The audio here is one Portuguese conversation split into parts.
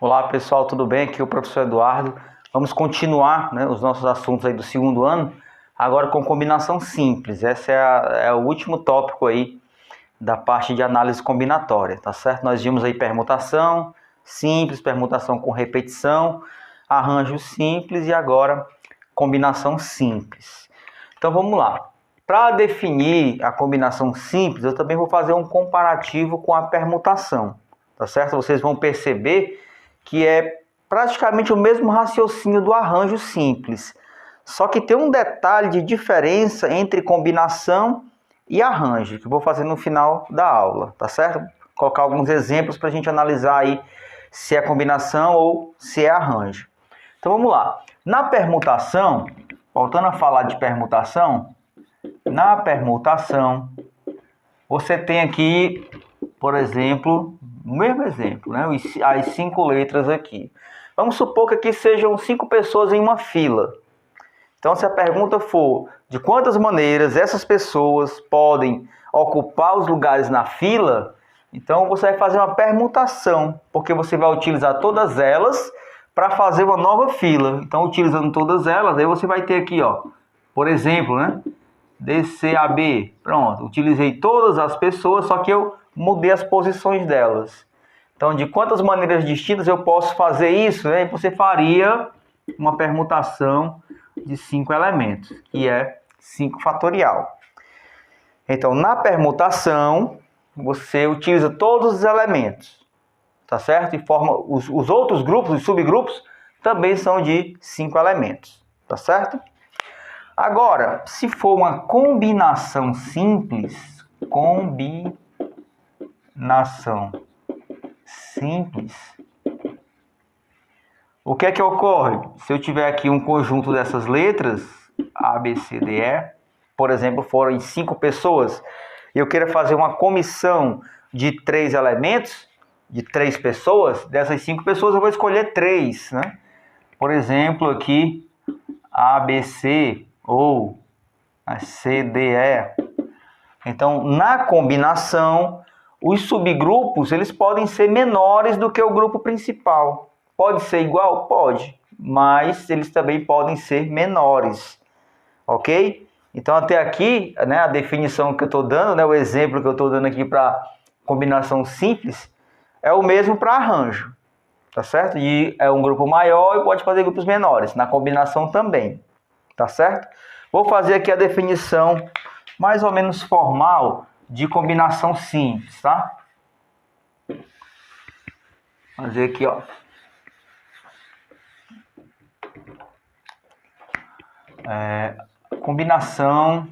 Olá pessoal, tudo bem? Aqui é o professor Eduardo. Vamos continuar, os nossos assuntos aí do segundo ano, agora com combinação simples. Esse é o último tópico aí da parte de análise combinatória, tá certo? Nós vimos aí permutação simples, permutação com repetição, arranjo simples e agora combinação simples. Então vamos lá. Para definir a combinação simples, eu também vou fazer um comparativo com a permutação, tá certo? Vocês vão perceber que é praticamente o mesmo raciocínio do arranjo simples. Só que tem um detalhe de diferença entre combinação e arranjo, que eu vou fazer no final da aula, tá certo? Vou colocar alguns exemplos para a gente analisar aí se é combinação ou se é arranjo. Então vamos lá. Na permutação, voltando a falar de permutação, na permutação, você tem aqui, por exemplo, o mesmo exemplo, as 5 letras aqui. Vamos supor que aqui sejam 5 pessoas em uma fila. Então, se a pergunta for de quantas maneiras essas pessoas podem ocupar os lugares na fila, então você vai fazer uma permutação, porque você vai utilizar todas elas para fazer uma nova fila. Então, utilizando todas elas, aí você vai ter aqui, por exemplo, DCAB. Pronto, utilizei todas as pessoas, só que eu mudei as posições delas. Então, de quantas maneiras distintas eu posso fazer isso? Você faria uma permutação de 5 elementos, que é 5 fatorial. Então, na permutação, você utiliza todos os elementos, tá certo? E forma os outros grupos, os subgrupos, também são de 5 elementos, tá certo? Agora, se for uma combinação simples, o que é que ocorre? Se eu tiver aqui um conjunto dessas letras, A, B, C, D, E, por exemplo, forem 5 pessoas, e eu queira fazer uma comissão de 3 elementos, de 3 pessoas, dessas 5 pessoas eu vou escolher 3, Por exemplo, aqui, A, B, C, ou a C, D, E. Então, na combinação, os subgrupos eles podem ser menores do que o grupo principal. Pode ser igual? Pode, mas eles também podem ser menores, ok? Então, até aqui, a definição que eu estou dando, o exemplo que eu estou dando aqui para combinação simples, é o mesmo para arranjo, tá certo? E é um grupo maior e pode fazer grupos menores, na combinação também, tá certo? Vou fazer aqui a definição mais ou menos formal de combinação simples, tá? Vou fazer aqui, combinação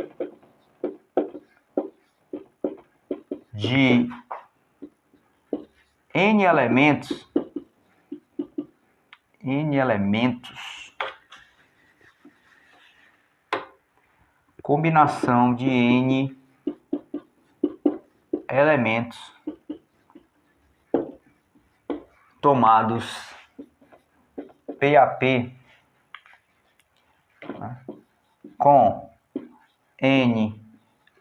de N elementos, combinação de N elementos tomados PAP com N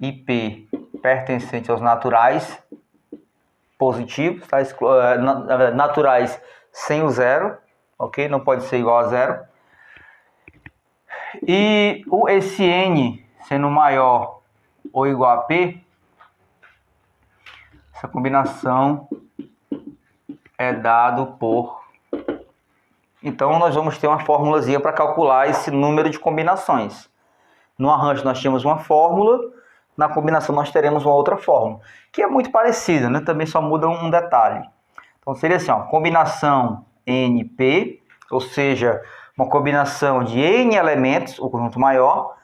e P pertencentes aos naturais positivos, naturais sem o zero, ok? Não pode ser igual a zero. E esse N sendo maior ou igual a P, essa combinação é dado por... Então, nós vamos ter uma formulazinha para calcular esse número de combinações. No arranjo nós temos uma fórmula, na combinação nós teremos uma outra fórmula, que é muito parecida, também só muda um detalhe. Então seria assim, combinação NP, ou seja, uma combinação de N elementos, o conjunto maior,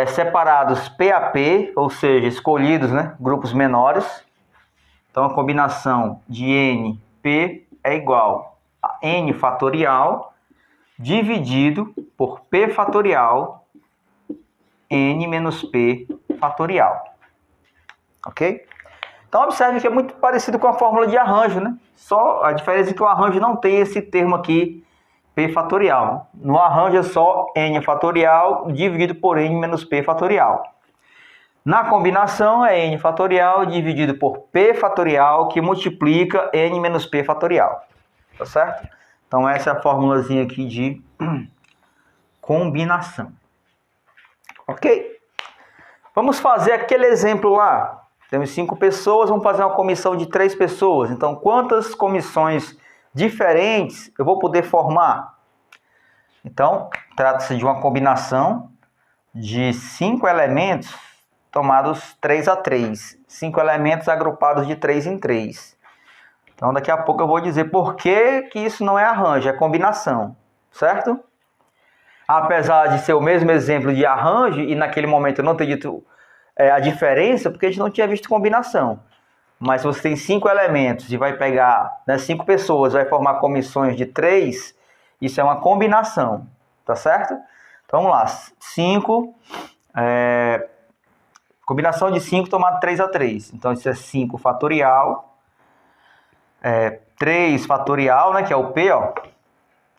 separados PAP, ou seja, escolhidos, grupos menores. Então a combinação de NP é igual a N fatorial dividido por P fatorial N menos P fatorial. Ok? Então, observe que é muito parecido com a fórmula de arranjo, Só a diferença é que o arranjo não tem esse termo aqui, P fatorial. No arranjo é só N fatorial dividido por N menos P fatorial. Na combinação é N fatorial dividido por P fatorial, que multiplica N menos P fatorial. tá certo? Então essa é a formulazinha aqui de combinação. Ok? Vamos fazer aquele exemplo lá. Temos 5 pessoas, vamos fazer uma comissão de 3 pessoas. Então, quantas comissões diferentes eu vou poder formar? Então, trata-se de uma combinação de 5 elementos tomados 3 a 3. 5 elementos agrupados de 3 em 3. Então, daqui a pouco eu vou dizer por que isso não é arranjo, é combinação. Certo? Apesar de ser o mesmo exemplo de arranjo, e naquele momento eu não ter dito a diferença, porque a gente não tinha visto combinação. Mas se você tem 5 elementos e vai pegar 5 pessoas, vai formar comissões de 3, isso é uma combinação, tá certo? Então vamos lá, 5, combinação de 5 tomado 3 a 3. Então isso é 5 fatorial, 3 fatorial, né, que é o P, ó,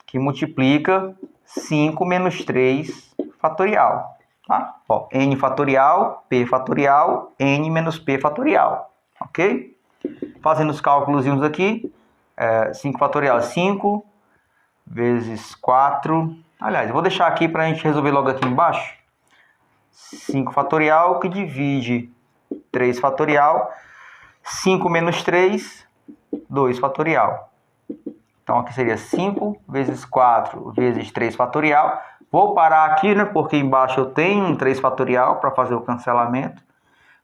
que multiplica 5 menos 3 fatorial. Tá? Ó, N fatorial, P fatorial, N menos P fatorial. Ok? Fazendo os cálculos aqui, 5 fatorial é 5, vezes 4. Aliás, eu vou deixar aqui para a gente resolver logo aqui embaixo. 5 fatorial que divide 3 fatorial. 5 menos 3, 2 fatorial. Então, aqui seria 5 vezes 4 vezes 3 fatorial. Vou parar aqui, né? Porque embaixo eu tenho um 3 fatorial para fazer o cancelamento.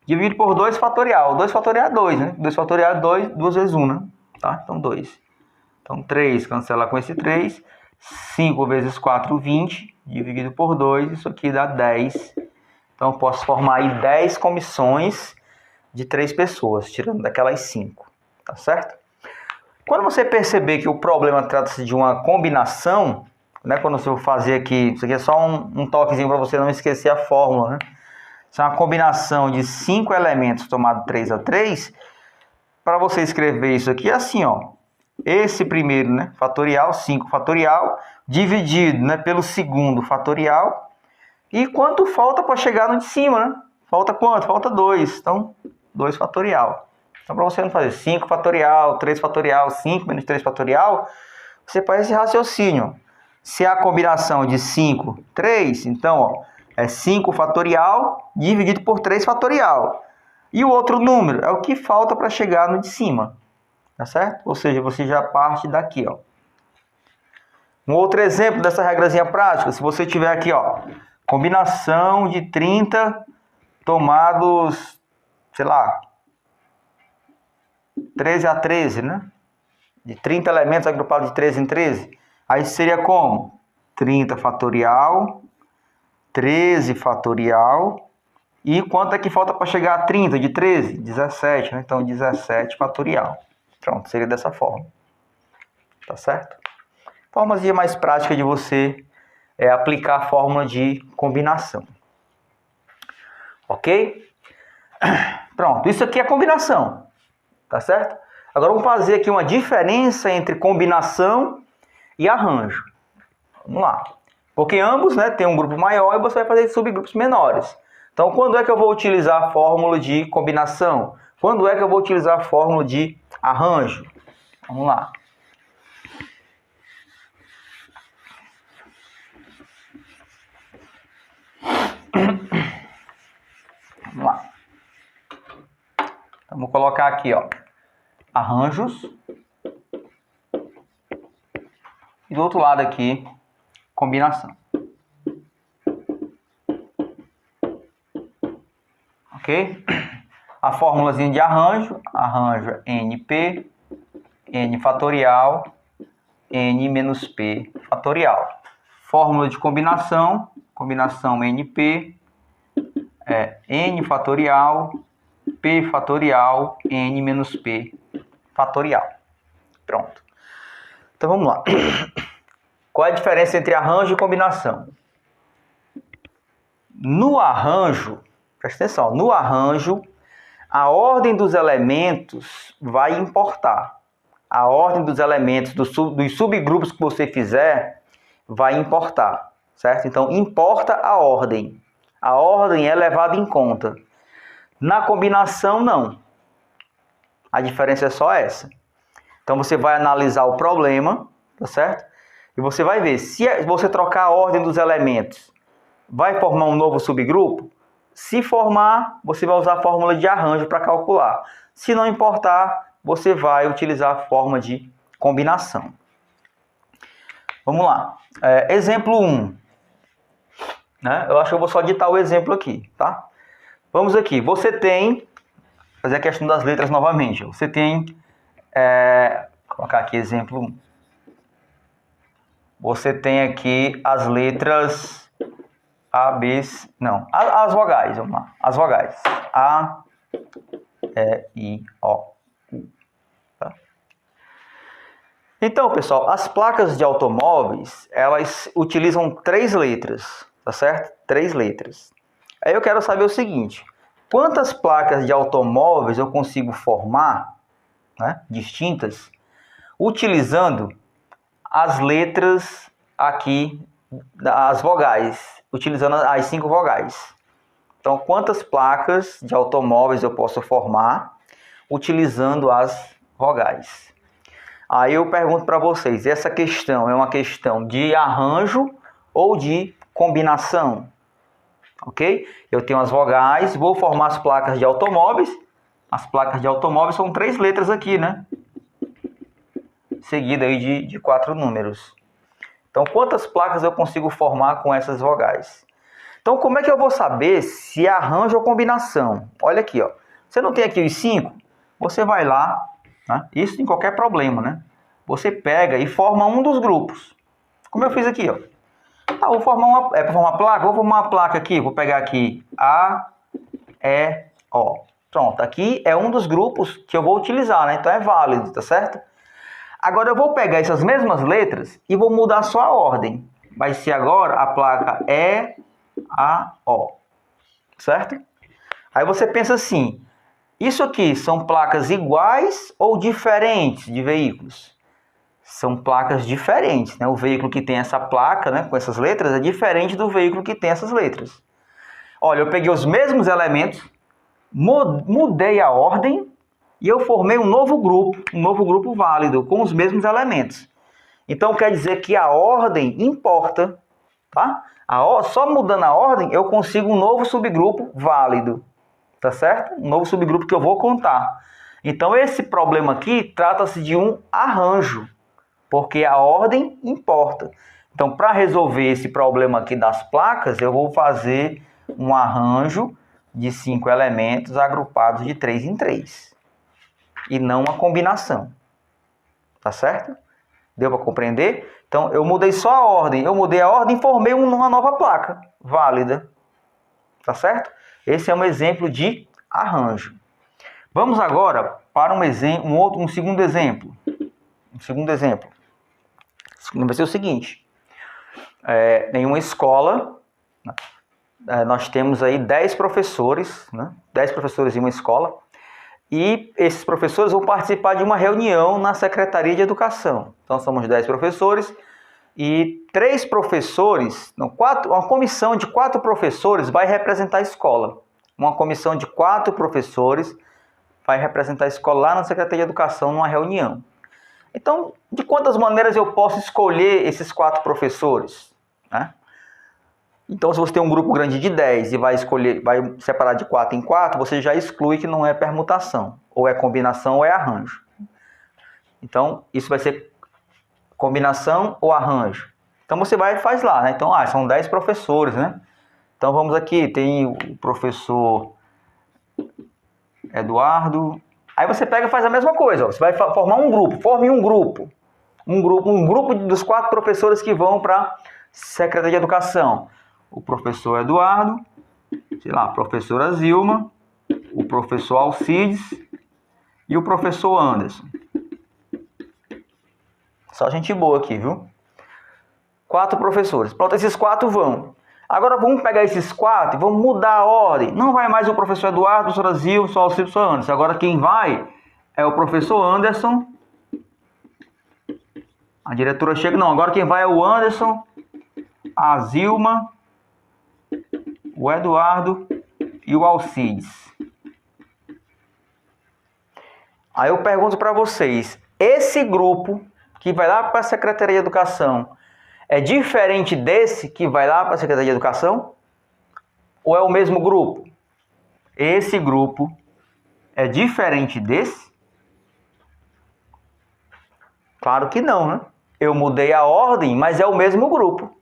Dividido por 2 fatorial. 2 fatorial é 2, né? 2 fatorial é 2, 2 vezes 1, né? Tá? Então, 2. Então, 3 cancela com esse 3. 5 vezes 4, 20. Dividido por 2, isso aqui dá 10. Então, eu posso formar aí 10 comissões de 3 pessoas, tirando daquelas 5. Tá certo? Quando você perceber que o problema trata-se de uma combinação, né, quando você for fazer aqui, isso aqui é só um toquezinho para você não esquecer a fórmula, né? Isso é uma combinação de 5 elementos tomado 3 a 3. Para você escrever isso aqui é assim, ó. Esse primeiro, né, fatorial, 5 fatorial, dividido, né, pelo segundo fatorial. E quanto falta para chegar no de cima, né? Falta quanto? Falta 2. Então, 2 fatorial. Então, para você não fazer 5 fatorial, 3 fatorial, 5 menos 3 fatorial, você faz esse raciocínio. Se a combinação de 5, 3, então, ó, é 5 fatorial dividido por 3 fatorial. E o outro número é o que falta para chegar no de cima. Tá certo? Ou seja, você já parte daqui, ó. Um outro exemplo dessa regrazinha prática, se você tiver aqui, ó, combinação de 30 tomados, sei lá, 13 a 13, né? De 30 elementos agrupados de 13 em 13. Aí seria como? 30 fatorial, 13 fatorial. E quanto é que falta para chegar a 30 de 13? 17, né? Então, 17 fatorial. Pronto, seria dessa forma. Tá certo? Formazinha mais prática de você aplicar a fórmula de combinação. Ok? Pronto, isso aqui é combinação. Tá certo? Agora vamos fazer aqui uma diferença entre combinação e arranjo. Vamos lá. Porque ambos, né, tem um grupo maior e você vai fazer subgrupos menores. Então, quando é que eu vou utilizar a fórmula de combinação? Quando é que eu vou utilizar a fórmula de arranjo? Vamos lá. Vamos lá. Então, vou colocar aqui, ó, arranjos. E do outro lado aqui, combinação. Ok? A formulazinha de arranjo é NP, N fatorial, N menos P fatorial. Fórmula de combinação NP, N fatorial, P fatorial, N menos P fatorial. Pronto. Então vamos lá. Qual é a diferença entre arranjo e combinação? No arranjo, presta atenção, no arranjo, a ordem dos elementos vai importar. A ordem dos elementos dos subgrupos que você fizer vai importar, certo? Então, importa a ordem. A ordem é levada em conta. Na combinação, não. A diferença é só essa. Então você vai analisar o problema, tá certo? E você vai ver, se você trocar a ordem dos elementos, vai formar um novo subgrupo? Se formar, você vai usar a fórmula de arranjo para calcular. Se não importar, você vai utilizar a forma de combinação. Vamos lá. Exemplo 1. Né? Eu acho que eu vou só ditar o exemplo aqui, tá? Vamos aqui. Você tem... fazer a questão das letras novamente. Você tem... vou colocar aqui exemplo 1. Você tem aqui as letras A, B, C... Não, as vogais, vamos lá. As vogais. A, E, I, O, U. Tá? Então, pessoal, as placas de automóveis, elas utilizam 3 letras, tá certo? 3 letras. Aí eu quero saber o seguinte, quantas placas de automóveis eu consigo formar, né, distintas, utilizando as letras aqui, as vogais, utilizando as 5 vogais. Então, quantas placas de automóveis eu posso formar utilizando as vogais? Aí eu pergunto para vocês, essa questão é uma questão de arranjo ou de combinação? Ok? Eu tenho as vogais, vou formar as placas de automóveis. As placas de automóveis são 3 letras aqui, né? Seguida aí de 4 números. Então, quantas placas eu consigo formar com essas vogais? Então, como é que eu vou saber se é arranjo ou combinação? Olha aqui, ó. Você não tem aqui os 5? Você vai lá, né? Isso sem qualquer problema, né? Você pega e forma um dos grupos. Como eu fiz aqui, ó. Vou formar uma... para formar placa? Vou formar uma placa aqui. Vou pegar aqui A, E, O. Pronto. Aqui é um dos grupos que eu vou utilizar, né? Então é válido, tá certo? Agora eu vou pegar essas mesmas letras e vou mudar só a ordem. Vai ser agora a placa E, A, O. Certo? Aí você pensa assim, isso aqui são placas iguais ou diferentes de veículos? São placas diferentes, né? O veículo que tem essa placa, né, com essas letras, é diferente do veículo que tem essas letras. Olha, eu peguei os mesmos elementos, mudei a ordem e eu formei um novo grupo válido, com os mesmos elementos. Então, quer dizer que a ordem importa, tá? Só mudando a ordem, eu consigo um novo subgrupo válido, tá certo? Um novo subgrupo que eu vou contar. Então, esse problema aqui trata-se de um arranjo, porque a ordem importa. Então, para resolver esse problema aqui das placas, eu vou fazer um arranjo de 5 elementos agrupados de 3 em 3. E não uma combinação. Tá certo? Deu para compreender? Então, eu mudei só a ordem. Eu mudei a ordem e formei uma nova placa válida. Tá certo? Esse é um exemplo de arranjo. Vamos agora para um segundo exemplo. Um segundo exemplo. Vai ser o seguinte. Em uma escola, nós temos aí 10 professores, né? 10 professores em uma escola. E esses professores vão participar de uma reunião na Secretaria de Educação. Então, somos 10 professores e 3 professores, uma comissão de 4 professores vai representar a escola. Uma comissão de 4 professores vai representar a escola lá na Secretaria de Educação numa reunião. Então, de quantas maneiras eu posso escolher esses 4 professores? Né? Então, se você tem um grupo grande de 10 e vai separar de 4 em 4, você já exclui que não é permutação. Ou é combinação ou é arranjo. Então, isso vai ser combinação ou arranjo. Então, você vai e faz lá. Né? Então, são 10 professores, né? Então, vamos aqui. Tem o professor Eduardo. Aí você pega e faz a mesma coisa. Ó. Você vai formar um grupo. Forme um grupo. Um grupo dos 4 professores que vão para a Secretaria de Educação. O professor Eduardo, a professora Zilma, o professor Alcides e o professor Anderson. Só gente boa aqui, viu? 4 professores. Pronto, esses 4 vão. Agora vamos pegar esses 4 e vamos mudar a ordem. Não vai mais o professor Eduardo, a professora Zilma, o professor Alcides, o professor Anderson. Agora quem vai é o professor Anderson. A diretora chega, não, agora quem vai é o Anderson, a Zilma, o Eduardo e o Alcides. Aí eu pergunto para vocês, esse grupo que vai lá para a Secretaria de Educação é diferente desse que vai lá para a Secretaria de Educação? Ou é o mesmo grupo? Esse grupo é diferente desse? Claro que não, né? Eu mudei a ordem, mas é o mesmo grupo.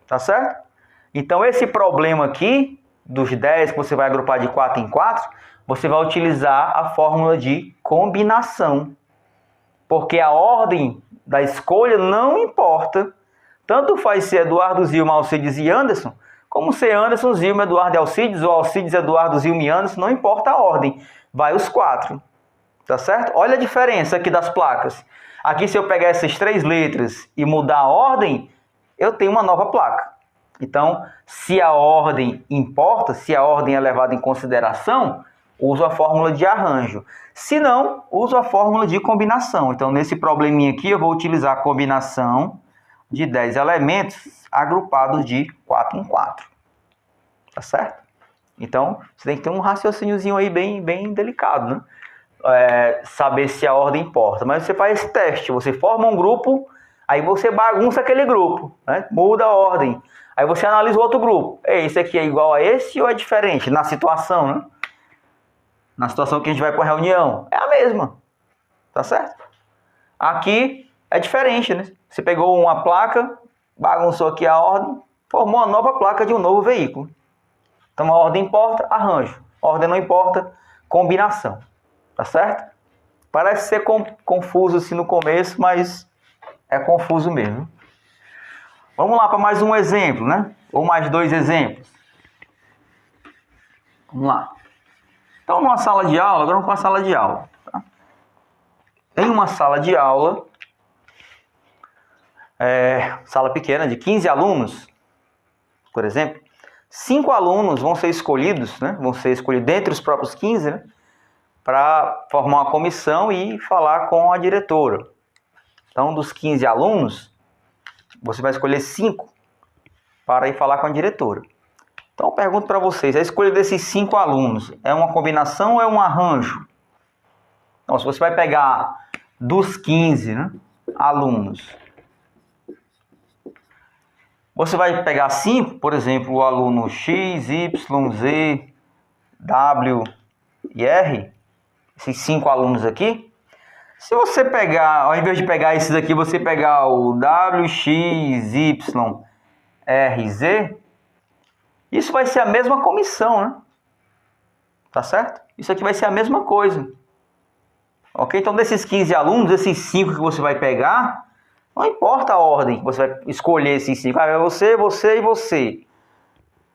Tá certo? Então, esse problema aqui, dos 10 que você vai agrupar de 4 em 4, você vai utilizar a fórmula de combinação. Porque a ordem da escolha não importa. Tanto faz ser Eduardo, Zilma, Alcides e Anderson, como ser Anderson, Zilma, Eduardo e Alcides, ou Alcides, Eduardo, Zilma e Anderson, não importa a ordem. Vai os 4. Tá certo? Olha a diferença aqui das placas. Aqui, se eu pegar essas 3 letras e mudar a ordem, eu tenho uma nova placa. Então, se a ordem importa, se a ordem é levada em consideração, uso a fórmula de arranjo. Se não, uso a fórmula de combinação. Então, nesse probleminha aqui, eu vou utilizar a combinação de 10 elementos agrupados de 4 em 4. Tá certo? Então, você tem que ter um raciocíniozinho aí bem delicado, né? Saber se a ordem importa. Mas você faz esse teste, você forma um grupo, aí você bagunça aquele grupo, né? Muda a ordem. Aí você analisa o outro grupo. Esse aqui é igual a esse ou é diferente? Na situação, né? Na situação que a gente vai para a reunião, é a mesma. Tá certo? Aqui é diferente, né? Você pegou uma placa, bagunçou aqui a ordem, formou uma nova placa de um novo veículo. Então a ordem importa, arranjo. A ordem não importa, combinação. Tá certo? Parece ser confuso assim no começo, mas é confuso mesmo. Vamos lá para mais um exemplo, né? Ou mais 2 exemplos. Vamos lá. Então, numa sala de aula, agora vamos para a sala de aula. Tá? Em uma sala de aula, sala pequena de 15 alunos, por exemplo, 5 alunos vão ser escolhidos, né? Vão ser escolhidos dentre os próprios 15, né? Para formar uma comissão e falar com a diretora. Então, dos 15 alunos, você vai escolher 5 para ir falar com a diretora. Então, eu pergunto para vocês, a escolha desses 5 alunos é uma combinação ou é um arranjo? Então, se você vai pegar dos 15, né, alunos, você vai pegar 5, por exemplo, o aluno X, Y, Z, W e R, esses 5 alunos aqui. Se você pegar, ao invés de pegar esses aqui, você pegar o W, X, Y, R, Z, isso vai ser a mesma comissão, né? Tá certo? Isso aqui vai ser a mesma coisa. Ok? Então, desses 15 alunos, esses 5 que você vai pegar, não importa a ordem que você vai escolher esses 5. É você, você e você.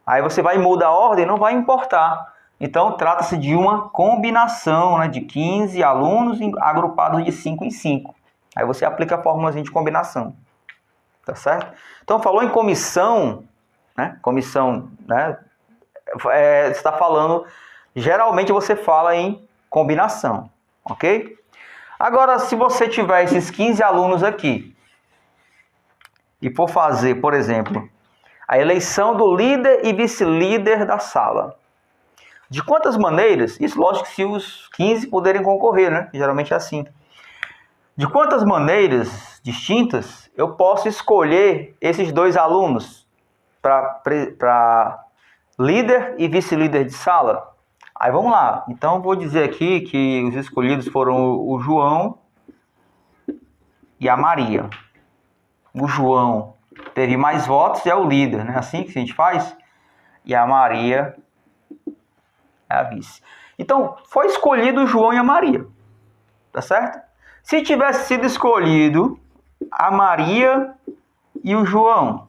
Aí você vai mudar a ordem, não vai importar. Então, trata-se de uma combinação, né, de 15 alunos agrupados de 5 em 5. Aí você aplica a fórmula de combinação. Tá certo? Então, falou em comissão, né? Comissão, né? Você está falando, geralmente você fala em combinação, ok? Agora, se você tiver esses 15 alunos aqui e for fazer, por exemplo, a eleição do líder e vice-líder da sala. De quantas maneiras? Isso, lógico, se os 15 puderem concorrer, né? Geralmente é assim. De quantas maneiras distintas eu posso escolher esses 2 alunos para líder e vice-líder de sala? Aí vamos lá. Então eu vou dizer aqui que os escolhidos foram o João e a Maria. O João teve mais votos e é o líder, né? Assim que a gente faz. E a Maria é a vice. Então, foi escolhido o João e a Maria. Tá certo? Se tivesse sido escolhido a Maria e o João,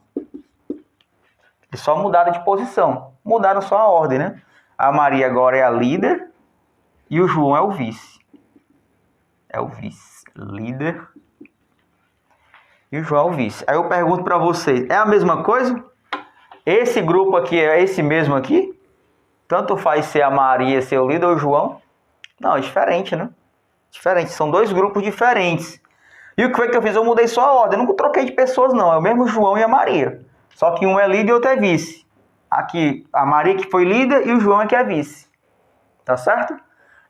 eles só mudaram de posição. Mudaram só a ordem, né? A Maria agora é a líder e o João é o vice. É o vice. Líder e o João é o vice. Aí eu pergunto para vocês, é a mesma coisa? Esse grupo aqui é esse mesmo aqui? Tanto faz ser a Maria ser o líder ou o João? Não, é diferente, né? Diferente, são 2 grupos diferentes. E o que foi que eu fiz? Eu mudei só a ordem, eu não troquei de pessoas não, é o mesmo João e a Maria. Só que um é líder e outro é vice. Aqui, a Maria que foi líder e o João é que é vice. Tá certo?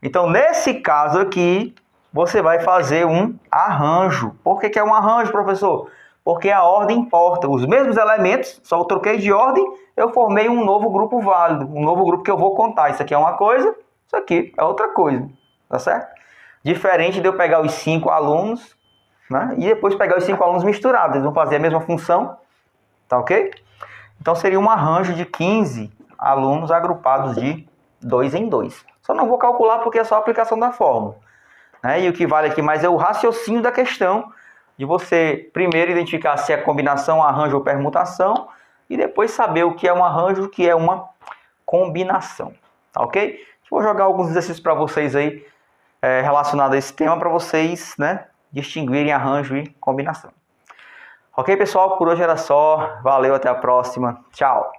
Então, nesse caso aqui, você vai fazer um arranjo. Por que é um arranjo, professor? Porque a ordem importa. Os mesmos elementos, só eu troquei de ordem, eu formei um novo grupo válido. Um novo grupo que eu vou contar. Isso aqui é uma coisa, isso aqui é outra coisa. Tá certo? Diferente de eu pegar os 5 alunos, né, e depois pegar os 5 alunos misturados. Eles vão fazer a mesma função. Tá ok? Então seria um arranjo de 15 alunos agrupados de 2 em 2. Só não vou calcular porque é só a aplicação da fórmula. Né? E o que vale aqui mais é o raciocínio da questão, de você primeiro identificar se é combinação, arranjo ou permutação, e depois saber o que é um arranjo e o que é uma combinação. Tá ok? Vou jogar alguns exercícios para vocês aí relacionados a esse tema, para vocês, né, distinguirem arranjo e combinação. Ok, pessoal? Por hoje era só. Valeu, até a próxima. Tchau!